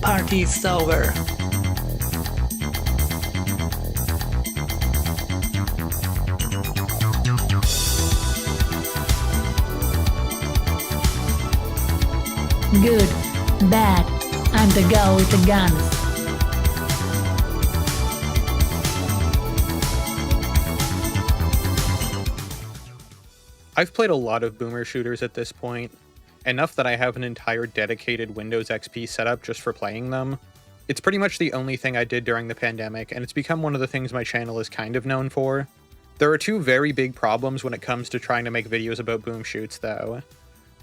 party's over. Good, bad, I'm the girl with the guns. I've played a lot of boomer shooters at this point, enough that I have an entire dedicated Windows XP setup just for playing them. It's pretty much the only thing I did during the pandemic, and it's become one of the things my channel is kind of known for. There are two very big problems when it comes to trying to make videos about boom shoots, though.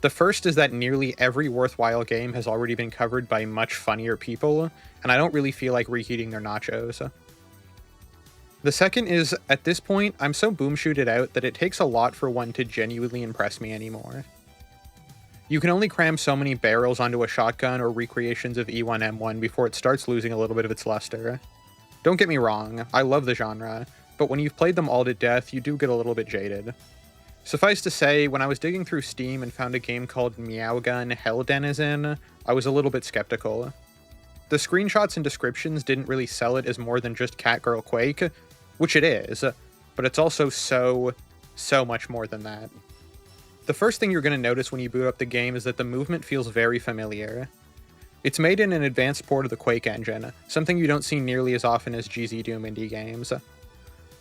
The first is that nearly every worthwhile game has already been covered by much funnier people, and I don't really feel like reheating their nachos. The second is, at this point, I'm so boom shooted out that it takes a lot for one to genuinely impress me anymore. You can only cram so many barrels onto a shotgun or recreations of E1M1 before it starts losing a little bit of its luster. Don't get me wrong, I love the genre, but when you've played them all to death, you do get a little bit jaded. Suffice to say, when I was digging through Steam and found a game called Meowgun Hell Denizen, I was a little bit skeptical. The screenshots and descriptions didn't really sell it as more than just Catgirl Quake, which it is, but it's also so much more than that. The first thing you're going to notice when you boot up the game is that the movement feels very familiar. It's made in an advanced port of the Quake engine, something you don't see nearly as often as GZ Doom indie games.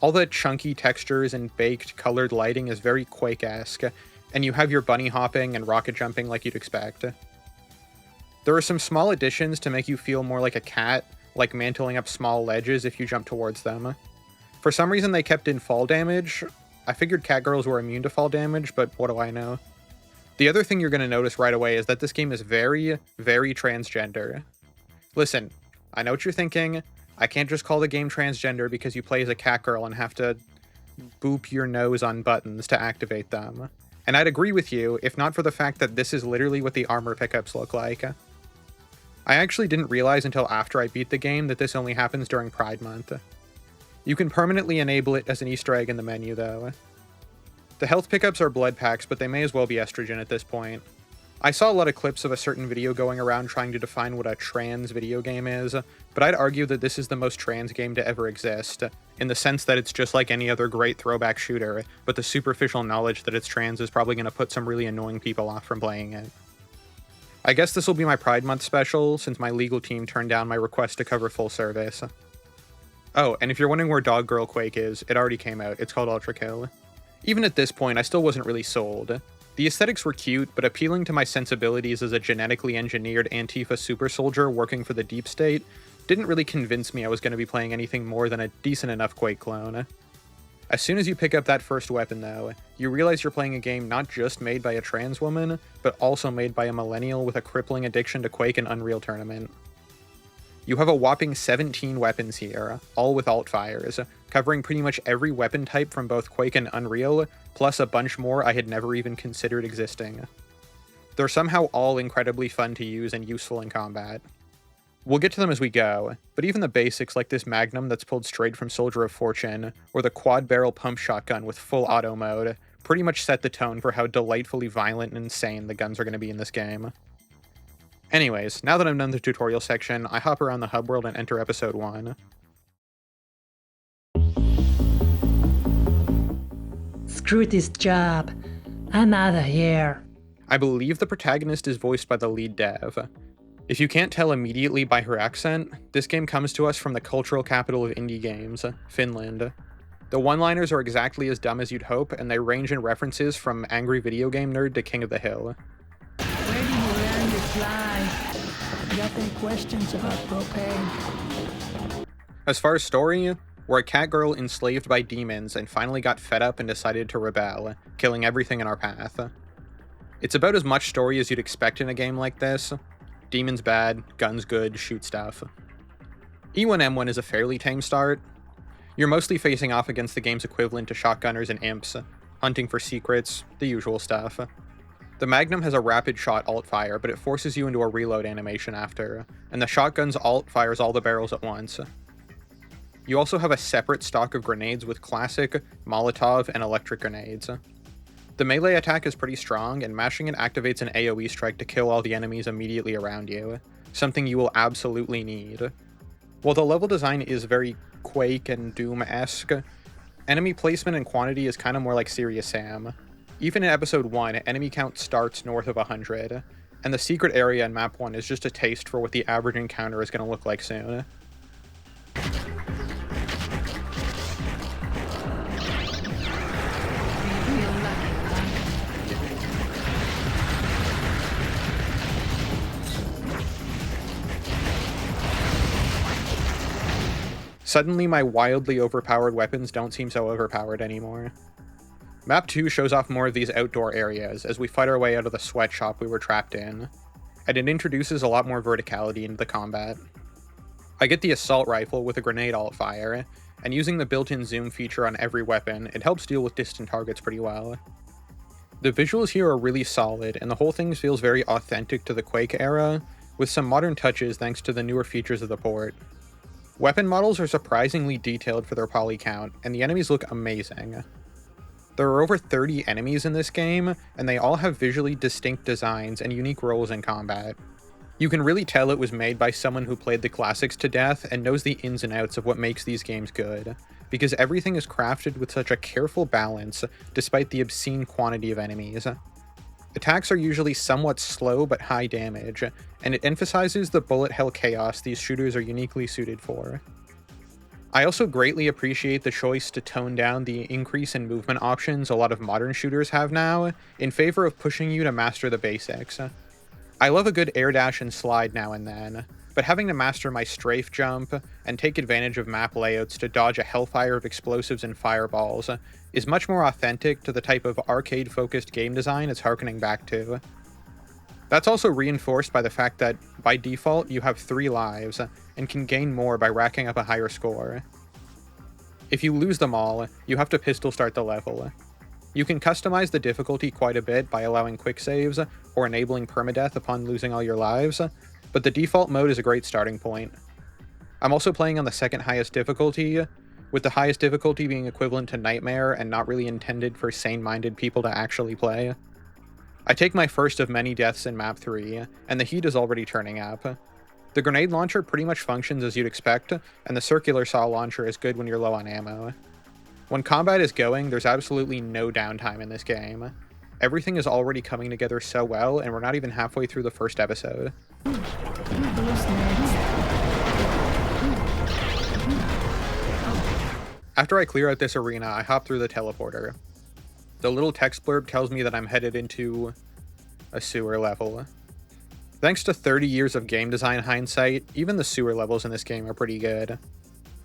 All the chunky textures and baked, colored lighting is very Quake-esque, and you have your bunny hopping and rocket jumping like you'd expect. There are some small additions to make you feel more like a cat, like mantling up small ledges if you jump towards them. For some reason they kept in fall damage. I figured catgirls were immune to fall damage, but what do I know? The other thing you're going to notice right away is that this game is very transgender. Listen, I know what you're thinking. I can't just call the game transgender because you play as a catgirl and have to boop your nose on buttons to activate them. And I'd agree with you, if not for the fact that this is literally what the armor pickups look like. I actually didn't realize until after I beat the game that this only happens during Pride Month. You can permanently enable it as an Easter egg in the menu, though. The health pickups are blood packs, but they may as well be estrogen at this point. I saw a lot of clips of a certain video going around trying to define what a trans video game is, but I'd argue that this is the most trans game to ever exist, in the sense that it's just like any other great throwback shooter, but the superficial knowledge that it's trans is probably going to put some really annoying people off from playing it. I guess this will be my Pride Month special, since my legal team turned down my request to cover full service. Oh, and if you're wondering where Dog Girl Quake is, it already came out. It's called Ultra Kill. Even at this point, I still wasn't really sold. The aesthetics were cute, but appealing to my sensibilities as a genetically engineered Antifa super soldier working for the deep state didn't really convince me I was going to be playing anything more than a decent enough Quake clone. As soon as you pick up that first weapon, though, you realize you're playing a game not just made by a trans woman, but also made by a millennial with a crippling addiction to Quake and Unreal Tournament. You have a whopping 17 weapons here, all with alt fires, covering pretty much every weapon type from both Quake and Unreal, plus a bunch more I had never even considered existing. They're somehow all incredibly fun to use and useful in combat. We'll get to them as we go, but even the basics like this Magnum that's pulled straight from Soldier of Fortune, or the quad-barrel pump shotgun with full auto mode, pretty much set the tone for how delightfully violent and insane the guns are going to be in this game. Anyways, now that I'm done the tutorial section, I hop around the hub world and enter episode 1. Screw this job. I'm outta here. I believe the protagonist is voiced by the lead dev. If you can't tell immediately by her accent, this game comes to us from the cultural capital of indie games, Finland. The one-liners are exactly as dumb as you'd hope, and they range in references from angry video game nerd to king of the hill. Where do you learn to fly? Got any questions about propane? As far as story, we're a catgirl enslaved by demons and finally got fed up and decided to rebel, killing everything in our path. It's about as much story as you'd expect in a game like this. Demons bad, guns good, shoot stuff. E1M1 is a fairly tame start. You're mostly facing off against the game's equivalent to shotgunners and imps, hunting for secrets, the usual stuff. The Magnum has a rapid shot alt fire, but it forces you into a reload animation after, and the shotgun's alt fires all the barrels at once. You also have a separate stock of grenades with classic, Molotov, and electric grenades. The melee attack is pretty strong, and mashing it activates an AoE strike to kill all the enemies immediately around you, something you will absolutely need. While the level design is very Quake and Doom-esque, enemy placement and quantity is kind of more like Serious Sam. Even in episode 1, enemy count starts north of 100, and the secret area in map 1 is just a taste for what the average encounter is going to look like soon. Suddenly, my wildly overpowered weapons don't seem so overpowered anymore. Map 2 shows off more of these outdoor areas as we fight our way out of the sweatshop we were trapped in, and it introduces a lot more verticality into the combat. I get the assault rifle with a grenade alt fire, and using the built-in zoom feature on every weapon, it helps deal with distant targets pretty well. The visuals here are really solid, and the whole thing feels very authentic to the Quake era, with some modern touches thanks to the newer features of the port. Weapon models are surprisingly detailed for their poly count, and the enemies look amazing. There are over 30 enemies in this game, and they all have visually distinct designs and unique roles in combat. You can really tell it was made by someone who played the classics to death and knows the ins and outs of what makes these games good, because everything is crafted with such a careful balance despite the obscene quantity of enemies. Attacks are usually somewhat slow but high damage, and it emphasizes the bullet hell chaos these shooters are uniquely suited for. I also greatly appreciate the choice to tone down the increase in movement options a lot of modern shooters have now, in favor of pushing you to master the basics. I love a good air dash and slide now and then, but having to master my strafe jump and take advantage of map layouts to dodge a hellfire of explosives and fireballs is much more authentic to the type of arcade-focused game design it's harkening back to. That's also reinforced by the fact that, by default, you have 3 lives, and can gain more by racking up a higher score. If you lose them all, you have to pistol start the level. You can customize the difficulty quite a bit by allowing quick saves, or enabling permadeath upon losing all your lives, but the default mode is a great starting point. I'm also playing on the second highest difficulty, with the highest difficulty being equivalent to Nightmare and not really intended for sane-minded people to actually play. I take my first of many deaths in map 3, and the heat is already turning up. The grenade launcher pretty much functions as you'd expect, and the circular saw launcher is good when you're low on ammo. When combat is going, there's absolutely no downtime in this game. Everything is already coming together so well, and we're not even halfway through the first episode. After I clear out this arena, I hop through the teleporter. The little text blurb tells me that I'm headed into a sewer level. Thanks to 30 years of game design hindsight, even the sewer levels in this game are pretty good.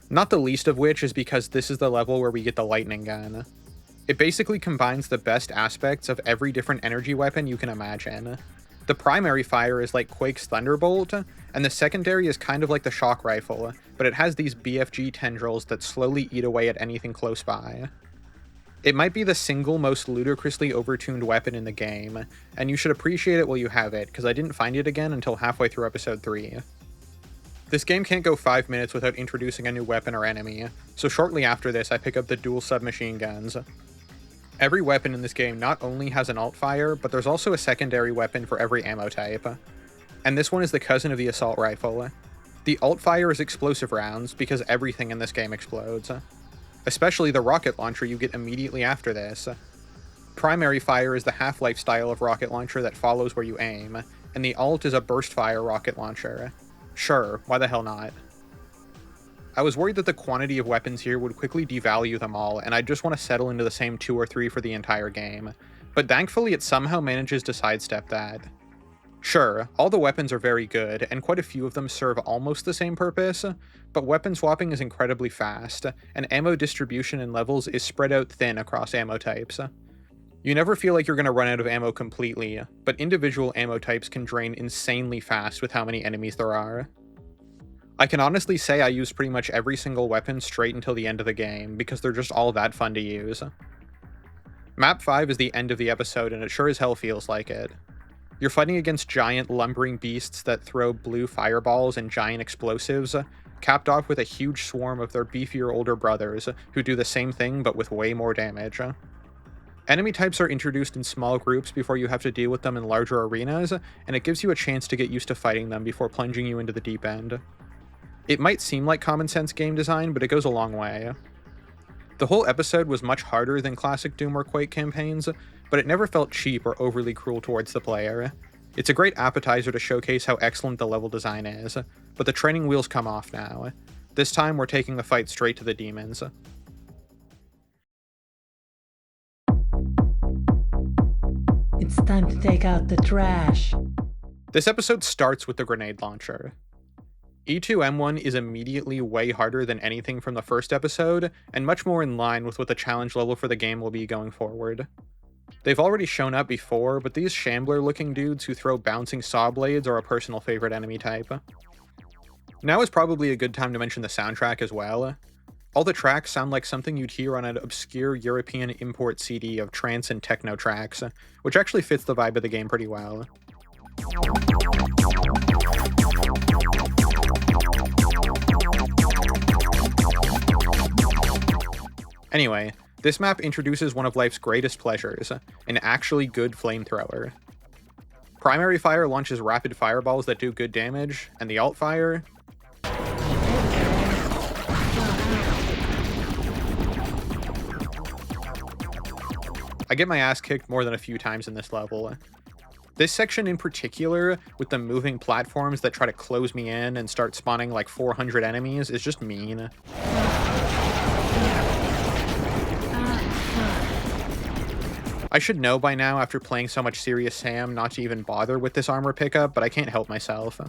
Not the least of which is because this is the level where we get the lightning gun. It basically combines the best aspects of every different energy weapon you can imagine. The primary fire is like Quake's Thunderbolt, and the secondary is kind of like the shock rifle, but it has these BFG tendrils that slowly eat away at anything close by. It might be the single most ludicrously overtuned weapon in the game, and you should appreciate it while you have it, because I didn't find it again until halfway through episode 3. This game can't go 5 minutes without introducing a new weapon or enemy, so shortly after this I pick up the dual submachine guns. Every weapon in this game not only has an alt fire, but there's also a secondary weapon for every ammo type. And this one is the cousin of the assault rifle. The alt fire is explosive rounds, because everything in this game explodes. Especially the rocket launcher you get immediately after this. Primary fire is the half-life style of rocket launcher that follows where you aim, and the alt is a burst fire rocket launcher. Sure, why the hell not? I was worried that the quantity of weapons here would quickly devalue them all, and I'd just want to settle into the same 2 or 3 for the entire game, but thankfully it somehow manages to sidestep that. Sure, all the weapons are very good, and quite a few of them serve almost the same purpose, but weapon swapping is incredibly fast, and ammo distribution in levels is spread out thin across ammo types. You never feel like you're going to run out of ammo completely, but individual ammo types can drain insanely fast with how many enemies there are. I can honestly say I used pretty much every single weapon straight until the end of the game, because they're just all that fun to use. Map 5 is the end of the episode, and it sure as hell feels like it. You're fighting against giant lumbering beasts that throw blue fireballs and giant explosives, capped off with a huge swarm of their beefier older brothers, who do the same thing but with way more damage. Enemy types are introduced in small groups before you have to deal with them in larger arenas, and it gives you a chance to get used to fighting them before plunging you into the deep end. It might seem like common sense game design, but it goes a long way. The whole episode was much harder than classic Doom or Quake campaigns, but it never felt cheap or overly cruel towards the player. It's a great appetizer to showcase how excellent the level design is, but the training wheels come off now. This time we're taking the fight straight to the demons. It's time to take out the trash. This episode starts with the grenade launcher. E2M1 is immediately way harder than anything from the first episode, and much more in line with what the challenge level for the game will be going forward. They've already shown up before, but these shambler-looking dudes who throw bouncing saw blades are a personal favorite enemy type. Now is probably a good time to mention the soundtrack as well. All the tracks sound like something you'd hear on an obscure European import CD of trance and techno tracks, which actually fits the vibe of the game pretty well. Anyway, this map introduces one of life's greatest pleasures, an actually good flamethrower. Primary fire launches rapid fireballs that do good damage, and the alt fire... I get my ass kicked more than a few times in this level. This section in particular, with the moving platforms that try to close me in and start spawning like 400 enemies, is just mean. I should know by now after playing so much Serious Sam not to even bother with this armor pickup, but I can't help myself.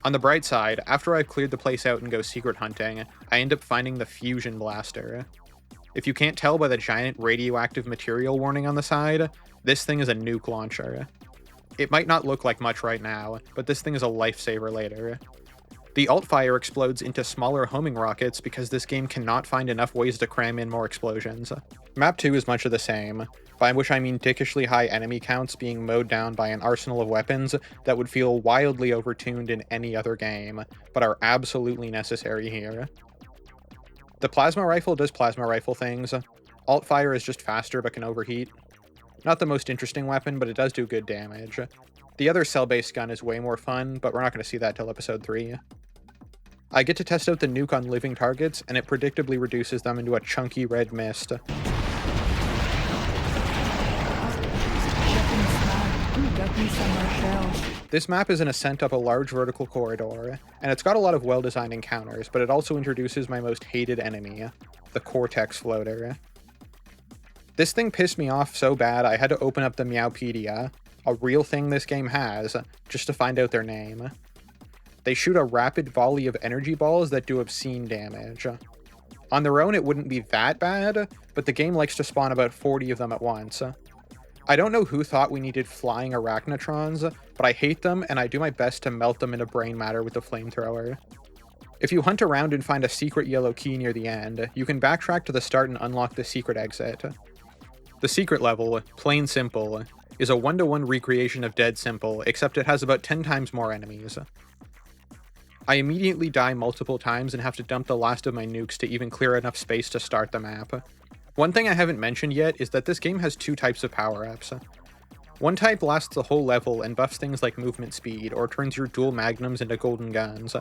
On the bright side, after I've cleared the place out and go secret hunting, I end up finding the Fusion Blaster. If you can't tell by the giant radioactive material warning on the side, this thing is a nuke launcher. It might not look like much right now, but this thing is a lifesaver later. The alt fire explodes into smaller homing rockets because this game cannot find enough ways to cram in more explosions. Map 2 is much of the same, by which I mean dickishly high enemy counts being mowed down by an arsenal of weapons that would feel wildly overtuned in any other game, but are absolutely necessary here. The plasma rifle does plasma rifle things. Alt fire is just faster but can overheat. Not the most interesting weapon, but it does do good damage. The other cell-based gun is way more fun, but we're not going to see that till episode 3. I get to test out the nuke on living targets, and it predictably reduces them into a chunky red mist. This map is an ascent up a large vertical corridor, and it's got a lot of well-designed encounters, but it also introduces my most hated enemy, the Cortex Floater. This thing pissed me off so bad I had to open up the Meowpedia, a real thing this game has, just to find out their name. They shoot a rapid volley of energy balls that do obscene damage. On their own it wouldn't be that bad, but the game likes to spawn about 40 of them at once. I don't know who thought we needed flying arachnotrons, but I hate them and I do my best to melt them into brain matter with the flamethrower. If you hunt around and find a secret yellow key near the end, you can backtrack to the start and unlock the secret exit. The secret level, plain simple, is a 1-to-1 recreation of Dead Simple, except it has about 10 times more enemies. I immediately die multiple times and have to dump the last of my nukes to even clear enough space to start the map. One thing I haven't mentioned yet is that this game has 2 types of power-ups. One type lasts the whole level and buffs things like movement speed, or turns your dual magnums into golden guns.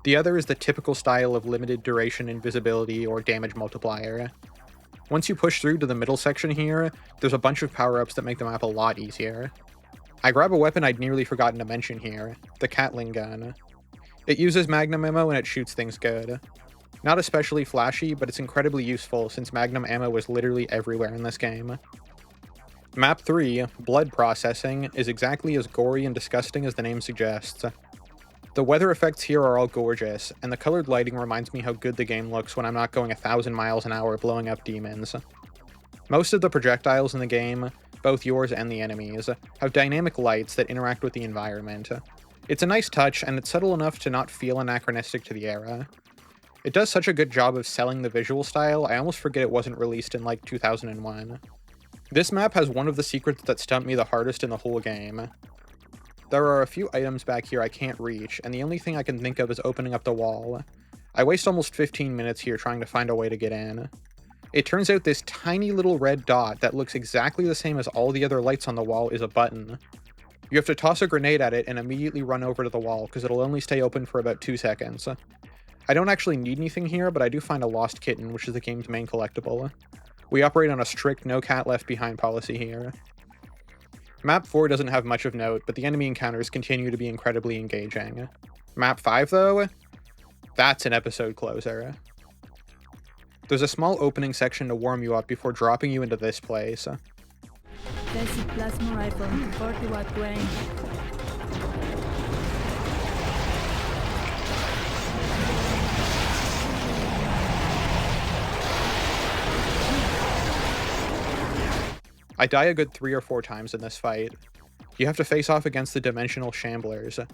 The other is the typical style of limited duration invisibility or damage multiplier. Once you push through to the middle section here, there's a bunch of power-ups that make the map a lot easier. I grab a weapon I'd nearly forgotten to mention here, the Catling gun. It uses magnum ammo and it shoots things good. Not especially flashy, but it's incredibly useful since magnum ammo was literally everywhere in this game. Map 3, Blood Processing, is exactly as gory and disgusting as the name suggests. The weather effects here are all gorgeous, and the colored lighting reminds me how good the game looks when I'm not going 1,000 miles an hour blowing up demons. Most of the projectiles in the game, both yours and the enemies, have dynamic lights that interact with the environment. It's a nice touch, and it's subtle enough to not feel anachronistic to the era. It does such a good job of selling the visual style, I almost forget it wasn't released in like 2001. This map has one of the secrets that stumped me the hardest in the whole game. There are a few items back here I can't reach, and the only thing I can think of is opening up the wall. I waste almost 15 minutes here trying to find a way to get in. It turns out this tiny little red dot that looks exactly the same as all the other lights on the wall is a button. You have to toss a grenade at it and immediately run over to the wall, because it'll only stay open for about 2 seconds. I don't actually need anything here, but I do find a lost kitten, which is the game's main collectible. We operate on a strict no cat left behind policy here. Map 4 doesn't have much of note, but the enemy encounters continue to be incredibly engaging. Map 5, though? That's an episode closer. There's a small opening section to warm you up before dropping you into this place. Basic plasma rifle, 40-watt range. I die a good 3 or 4 times in this fight. You have to face off against the Dimensional Shamblers,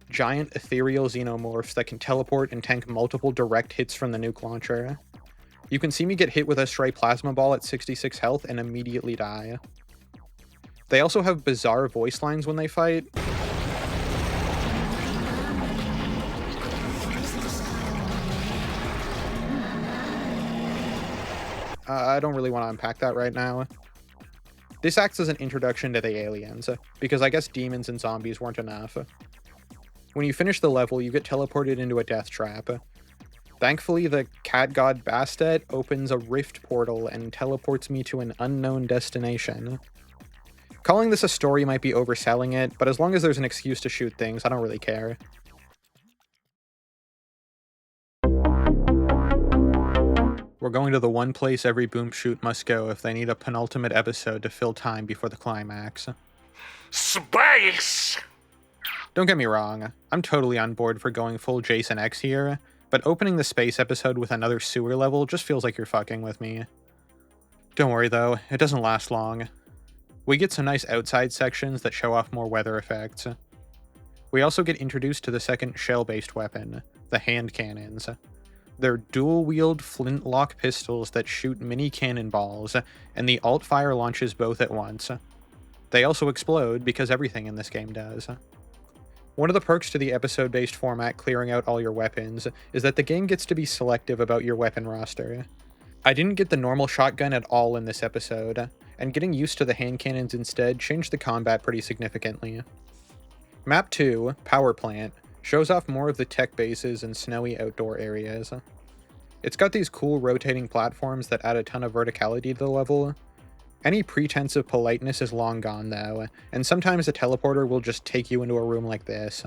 giant ethereal xenomorphs that can teleport and tank multiple direct hits from the nuke launcher. You can see me get hit with a stray plasma ball at 66 health and immediately die. They also have bizarre voice lines when they fight. I don't really want to unpack that right now. This acts as an introduction to the aliens, because I guess demons and zombies weren't enough. When you finish the level, you get teleported into a death trap. Thankfully, the cat god Bastet opens a rift portal and teleports me to an unknown destination. Calling this a story might be overselling it, but as long as there's an excuse to shoot things, I don't really care. We're going to the one place every boom shoot must go if they need a penultimate episode to fill time before the climax. Space! Don't get me wrong, I'm totally on board for going full Jason X here, but opening the space episode with another sewer level just feels like you're fucking with me. Don't worry though, it doesn't last long. We get some nice outside sections that show off more weather effects. We also get introduced to the second shell-based weapon, the hand cannons. They're dual-wield flintlock pistols that shoot mini cannonballs, and the alt-fire launches both at once. They also explode, because everything in this game does. One of the perks to the episode-based format clearing out all your weapons is that the game gets to be selective about your weapon roster. I didn't get the normal shotgun at all in this episode, and getting used to the hand cannons instead changed the combat pretty significantly. Map 2, Power Plant, shows off more of the tech bases and snowy outdoor areas. It's got these cool rotating platforms that add a ton of verticality to the level. Any pretense of politeness is long gone though, and sometimes a teleporter will just take you into a room like this.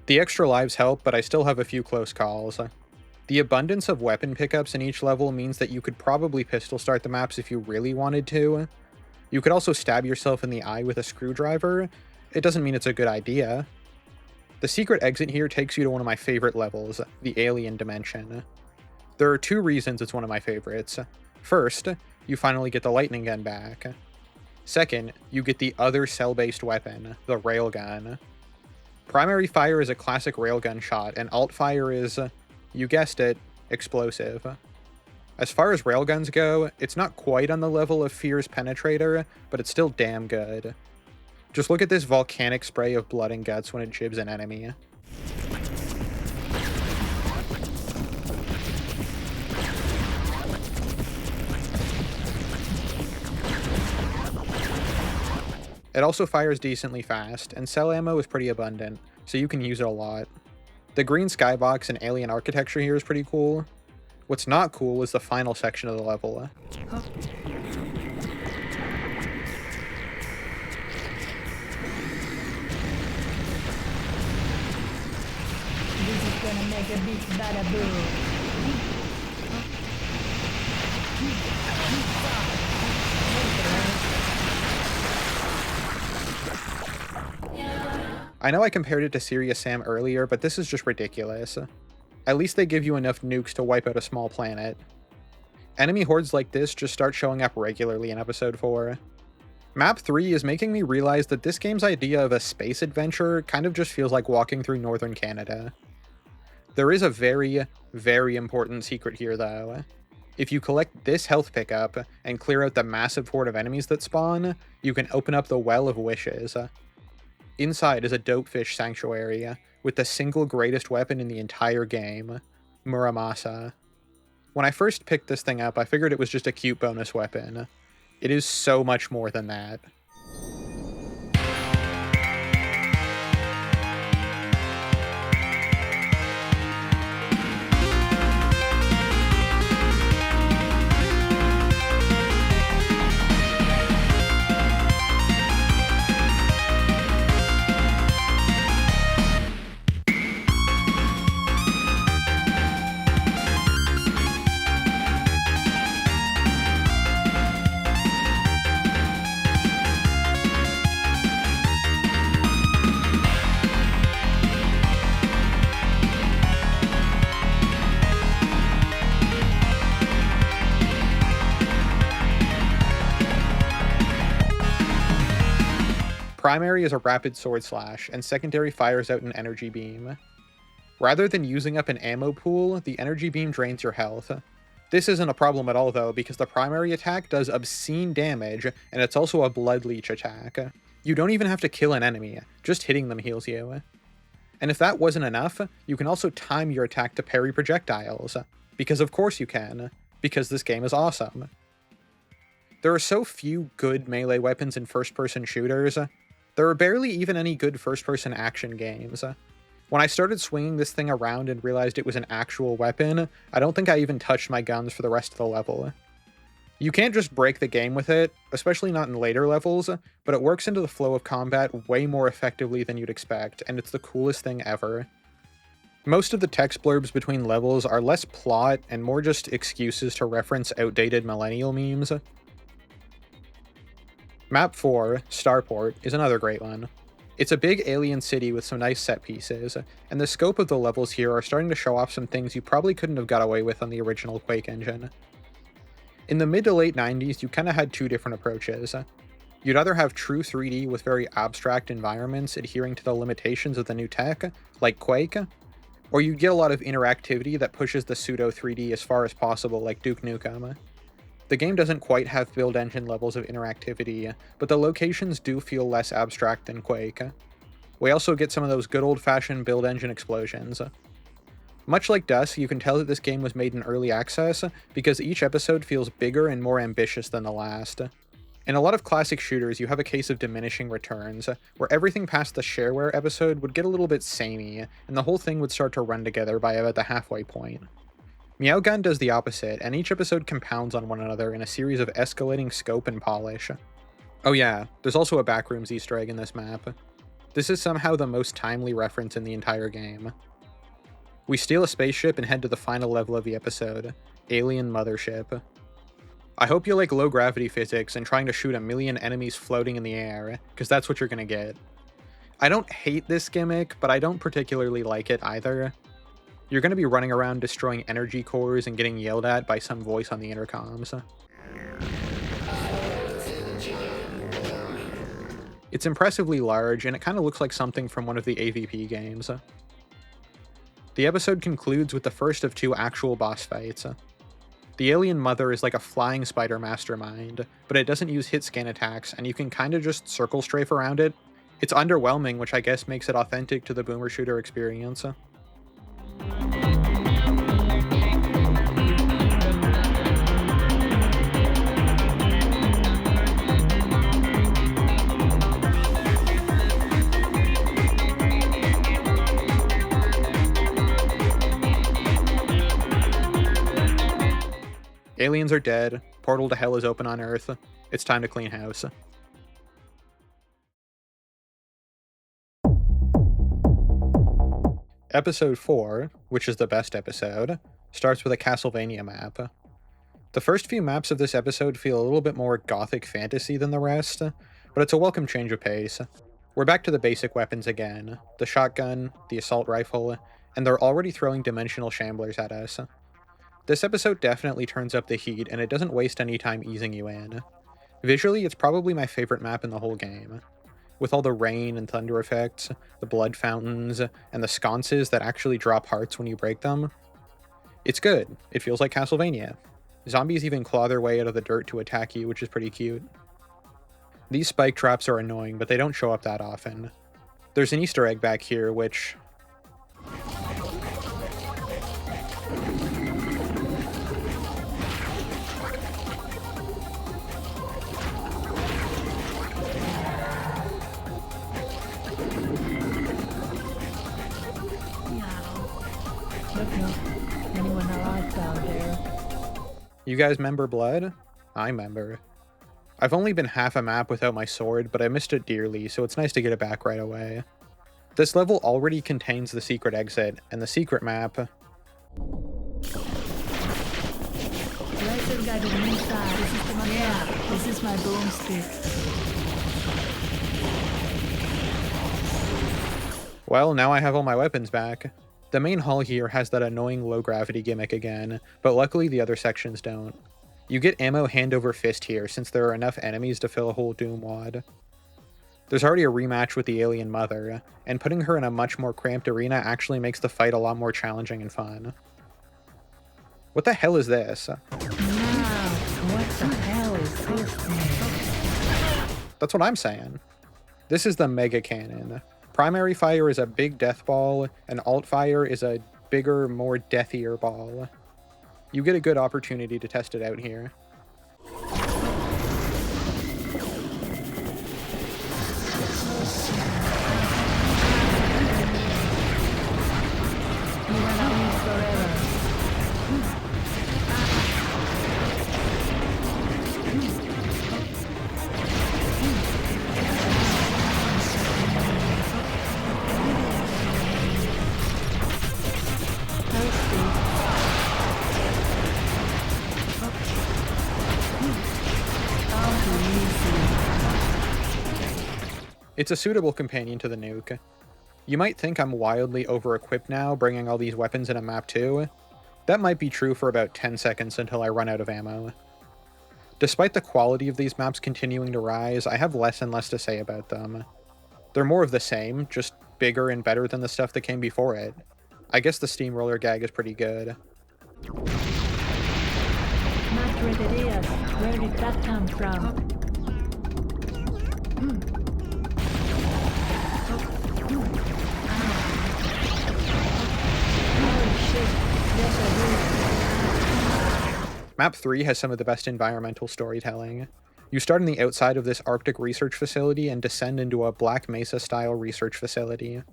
The extra lives help, but I still have a few close calls. The abundance of weapon pickups in each level means that you could probably pistol start the maps if you really wanted to. You could also stab yourself in the eye with a screwdriver. It doesn't mean it's a good idea. The secret exit here takes you to one of my favorite levels, the Alien Dimension. There are 2 reasons it's one of my favorites. First, you finally get the lightning gun back. Second, you get the other cell-based weapon, the railgun. Primary fire is a classic railgun shot, and alt fire is, you guessed it, explosive. As far as railguns go, it's not quite on the level of Fear's Penetrator, but it's still damn good. Just look at this volcanic spray of blood and guts when it jibs an enemy. It also fires decently fast, and cell ammo is pretty abundant, so you can use it a lot. The green skybox and alien architecture here is pretty cool. What's not cool is the final section of the level. This is gonna make a big bada boom. I know I compared it to Serious Sam earlier, but this is just ridiculous. At least they give you enough nukes to wipe out a small planet. Enemy hordes like this just start showing up regularly in episode 4. Map 3 is making me realize that this game's idea of a space adventure kind of just feels like walking through northern Canada. There is a very, very important secret here though. If you collect this health pickup and clear out the massive horde of enemies that spawn, you can open up the Well of Wishes. Inside is a dopefish sanctuary with the single greatest weapon in the entire game, Muramasa. When I first picked this thing up, I figured it was just a cute bonus weapon. It is so much more than that. Primary is a rapid sword slash, and secondary fires out an energy beam. Rather than using up an ammo pool, the energy beam drains your health. This isn't a problem at all though, because the primary attack does obscene damage, and it's also a blood leech attack. You don't even have to kill an enemy, just hitting them heals you. And if that wasn't enough, you can also time your attack to parry projectiles, because of course you can, because this game is awesome. There are so few good melee weapons in first-person shooters. There are barely even any good first-person action games. When I started swinging this thing around and realized it was an actual weapon, I don't think I even touched my guns for the rest of the level. You can't just break the game with it, especially not in later levels, but it works into the flow of combat way more effectively than you'd expect, and it's the coolest thing ever. Most of the text blurbs between levels are less plot and more just excuses to reference outdated millennial memes. Map 4, Starport, is another great one. It's a big alien city with some nice set pieces, and the scope of the levels here are starting to show off some things you probably couldn't have got away with on the original Quake engine. In the mid to late 90s, you kinda had two different approaches. You'd either have true 3D with very abstract environments adhering to the limitations of the new tech, like Quake, or you'd get a lot of interactivity that pushes the pseudo 3D as far as possible, like Duke Nukem. The game doesn't quite have build engine levels of interactivity, but the locations do feel less abstract than Quake. We also get some of those good old-fashioned build engine explosions. Much like Dusk, you can tell that this game was made in early access, because each episode feels bigger and more ambitious than the last. In a lot of classic shooters, you have a case of diminishing returns, where everything past the shareware episode would get a little bit samey, and the whole thing would start to run together by about the halfway point. Meowgun does the opposite, and each episode compounds on one another in a series of escalating scope and polish. Oh yeah, there's also a Backrooms Easter egg in this map. This is somehow the most timely reference in the entire game. We steal a spaceship and head to the final level of the episode, Alien Mothership. I hope you like low gravity physics and trying to shoot a million enemies floating in the air, because that's what you're gonna get. I don't hate this gimmick, but I don't particularly like it either. You're going to be running around destroying energy cores and getting yelled at by some voice on the intercoms. It's impressively large, and it kind of looks like something from one of the AVP games. The episode concludes with the first of two actual boss fights. The alien mother is like a flying spider mastermind, but it doesn't use hit scan attacks, and you can kind of just circle strafe around it. It's underwhelming, which I guess makes it authentic to the boomer shooter experience. Aliens are dead, portal to hell is open on Earth, it's time to clean house. Episode 4, which is the best episode, starts with a Castlevania map. The first few maps of this episode feel a little bit more gothic fantasy than the rest, but it's a welcome change of pace. We're back to the basic weapons again, the shotgun, the assault rifle, and they're already throwing dimensional shamblers at us. This episode definitely turns up the heat, and it doesn't waste any time easing you in. Visually, it's probably my favorite map in the whole game. With all the rain and thunder effects, the blood fountains, and the sconces that actually drop hearts when you break them. It's good. It feels like Castlevania. Zombies even claw their way out of the dirt to attack you, which is pretty cute. These spike traps are annoying, but they don't show up that often. There's an Easter egg back here, which... Anyone alive down there? You guys remember Blood? I remember. I've only been half a map without my sword, but I missed it dearly, so it's nice to get it back right away. This level already contains the secret exit, and the secret map... Yeah, this is my boomstick. Well, now I have all my weapons back. The main hall here has that annoying low gravity gimmick again, but luckily the other sections don't. You get ammo hand over fist here since there are enough enemies to fill a whole Doom wad. There's already a rematch with the alien mother, and putting her in a much more cramped arena actually makes the fight a lot more challenging and fun. What the hell is this? Now, what the hell is this thing? That's what I'm saying. This is the Mega Cannon. Primary fire is a big death ball, and alt fire is a bigger, more deathier ball. You get a good opportunity to test it out here. It's a suitable companion to the nuke. You might think I'm wildly over-equipped now, bringing all these weapons in a map too. That might be true for about 10 seconds until I run out of ammo. Despite the quality of these maps continuing to rise, I have less and less to say about them. They're more of the same, just bigger and better than the stuff that came before it. I guess the steamroller gag is pretty good. Where did that come from? Map 3 has some of the best environmental storytelling. You start on the outside of this Arctic research facility and descend into a Black Mesa-style research facility.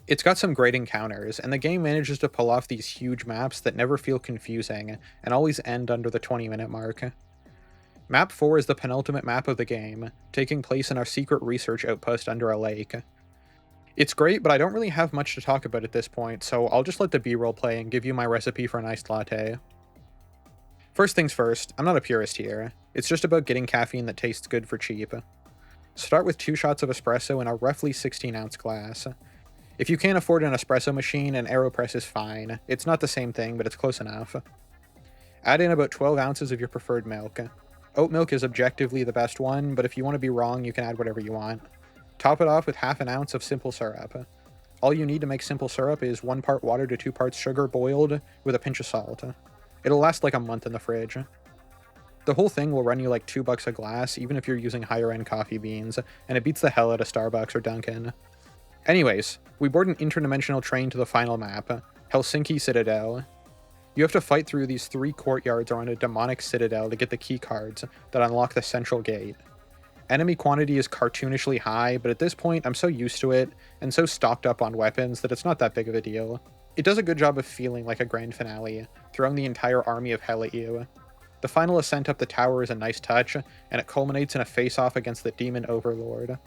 It's got some great encounters, and the game manages to pull off these huge maps that never feel confusing, and always end under the 20-minute mark. Map 4 is the penultimate map of the game, taking place in our secret research outpost under a lake. It's great, but I don't really have much to talk about at this point, so I'll just let the B-roll play and give you my recipe for an iced latte. First things first, I'm not a purist here. It's just about getting caffeine that tastes good for cheap. Start with 2 shots of espresso in a roughly 16-ounce glass. If you can't afford an espresso machine, an AeroPress is fine. It's not the same thing, but it's close enough. Add in about 12 ounces of your preferred milk. Oat milk is objectively the best one, but if you want to be wrong, you can add whatever you want. Top it off with half an ounce of simple syrup. All you need to make simple syrup is 1 part water to 2 parts sugar boiled with a pinch of salt. It'll last like a month in the fridge. The whole thing will run you like $2 a glass, even if you're using higher end coffee beans, and it beats the hell out of Starbucks or Dunkin'. Anyways, we board an interdimensional train to the final map, Helsinki Citadel. You have to fight through these 3 courtyards around a demonic citadel to get the key cards that unlock the central gate. Enemy quantity is cartoonishly high, but at this point I'm so used to it, and so stocked up on weapons that it's not that big of a deal. It does a good job of feeling like a grand finale, throwing the entire army of hell at you. The final ascent up the tower is a nice touch, and it culminates in a face-off against the demon overlord.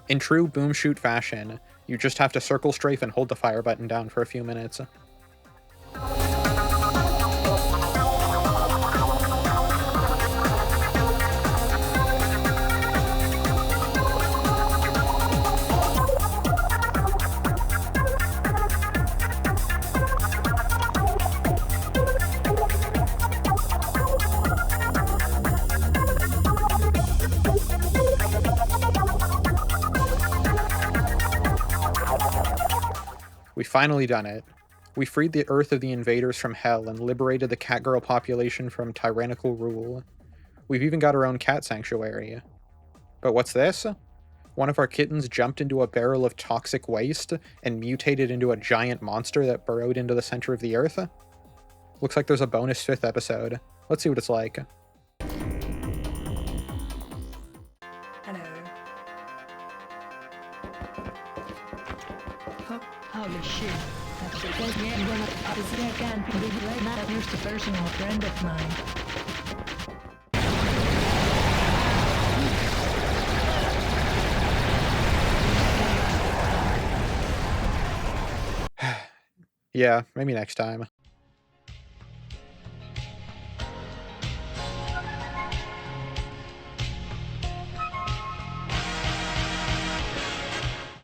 In true boom shoot fashion, you just have to circle strafe and hold the fire button down for a few minutes. We finally done it. We freed the Earth of the invaders from hell and liberated the Catgirl population from tyrannical rule. We've even got our own cat sanctuary. But what's this? One of our kittens jumped into a barrel of toxic waste and mutated into a giant monster that burrowed into the center of the Earth? Looks like there's a bonus 5th episode. Let's see what it's like. Hello. Oh, holy shit. That's a good man. Here's the personal friend of mine. Yeah, maybe next time.